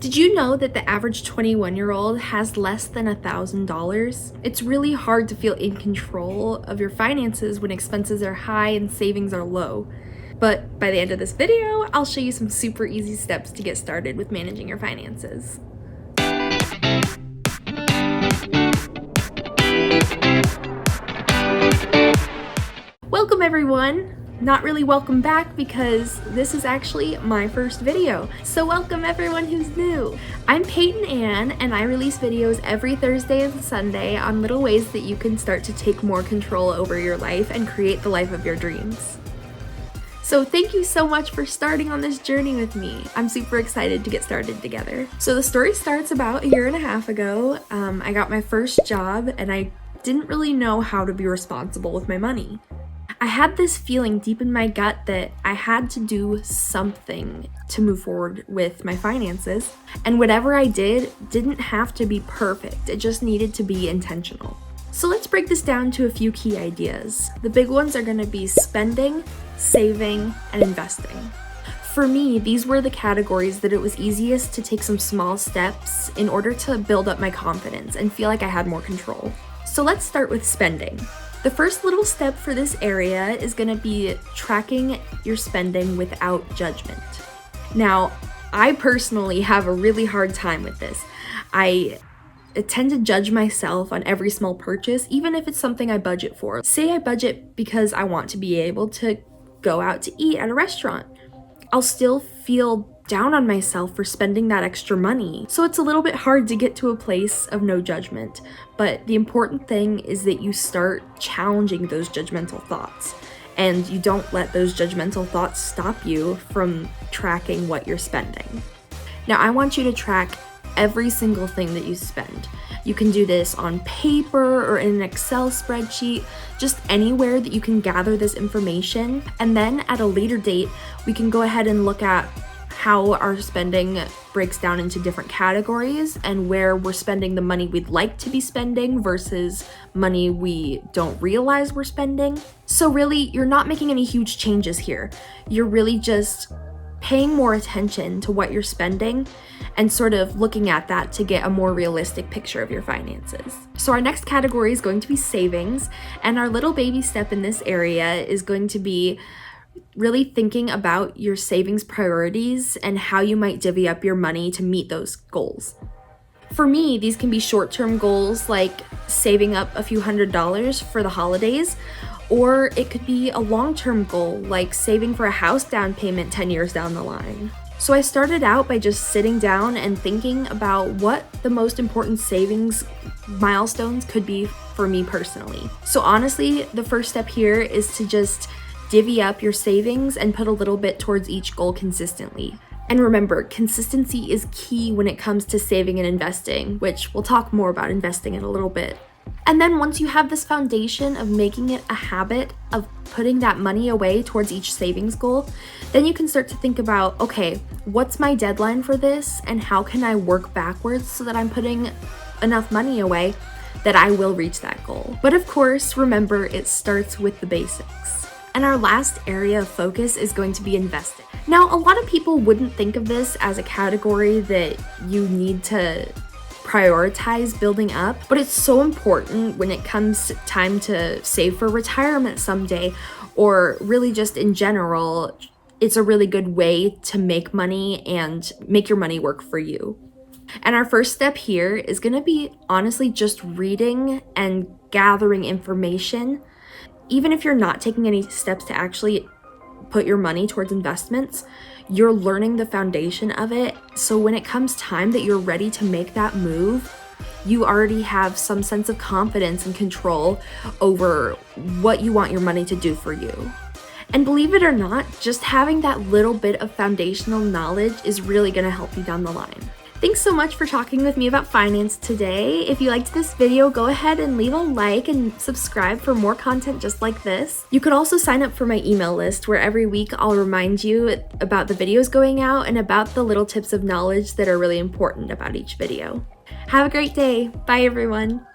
Did you know that the average 21-year-old has less than $1,000? It's really hard to feel in control of your finances when expenses are high and savings are low. But by the end of this video, I'll show you some super easy steps to get started with managing your finances. Welcome everyone! Not really welcome back because this is actually my first video. So welcome everyone who's new. I'm Peyton Ann and I release videos every Thursday and Sunday on little ways that you can start to take more control over your life and create the life of your dreams. So thank you so much for starting on this journey with me. I'm super excited to get started together. So the story starts about a year and a half ago. I got my first job and I didn't really know how to be responsible with my money. I had this feeling deep in my gut that I had to do something to move forward with my finances, and whatever I did didn't have to be perfect, it just needed to be intentional. So let's break this down to a few key ideas. The big ones are going to be spending, saving, and investing. For me, these were the categories that it was easiest to take some small steps in order to build up my confidence and feel like I had more control. So let's start with spending. The first little step for this area is going to be tracking your spending without judgment. Now, I personally have a really hard time with this. I tend to judge myself on every small purchase, even if it's something I budget for. Say I budget because I want to be able to go out to eat at a restaurant. I'll still feel down on myself for spending that extra money. So it's a little bit hard to get to a place of no judgment. But the important thing is that you start challenging those judgmental thoughts and you don't let those judgmental thoughts stop you from tracking what you're spending. Now, I want you to track every single thing that you spend. You can do this on paper or in an Excel spreadsheet, just anywhere that you can gather this information. And then at a later date, we can go ahead and look at how our spending breaks down into different categories and where we're spending the money we'd like to be spending versus money we don't realize we're spending. So really, you're not making any huge changes here. You're really just paying more attention to what you're spending and sort of looking at that to get a more realistic picture of your finances. So our next category is going to be savings, and our little baby step in this area is going to be really thinking about your savings priorities and how you might divvy up your money to meet those goals. For me, these can be short-term goals like saving up a few $100s for the holidays, or it could be a long-term goal like saving for a house down payment 10 years down the line. So I started out by just sitting down and thinking about what the most important savings milestones could be for me personally. So honestly, the first step here is to just divvy up your savings and put a little bit towards each goal consistently. And remember, consistency is key when it comes to saving and investing, which we'll talk more about investing in a little bit. And then once you have this foundation of making it a habit of putting that money away towards each savings goal, then you can start to think about, okay, what's my deadline for this and how can I work backwards so that I'm putting enough money away that I will reach that goal. But of course, remember, it starts with the basics. And our last area of focus is going to be investing. Now, a lot of people wouldn't think of this as a category that you need to prioritize building up, but it's so important when it comes time to save for retirement someday, or really just in general. It's a really good way to make money and make your money work for you. And our first step here is going to be honestly just reading and gathering information. Even if you're not taking any steps to actually put your money towards investments, you're learning the foundation of it. So when it comes time that you're ready to make that move, you already have some sense of confidence and control over what you want your money to do for you. And believe it or not, just having that little bit of foundational knowledge is really going to help you down the line. Thanks so much for talking with me about finance today. If you liked this video, go ahead and leave a like and subscribe for more content just like this. You could also sign up for my email list where every week I'll remind you about the videos going out and about the little tips of knowledge that are really important about each video. Have a great day. Bye everyone.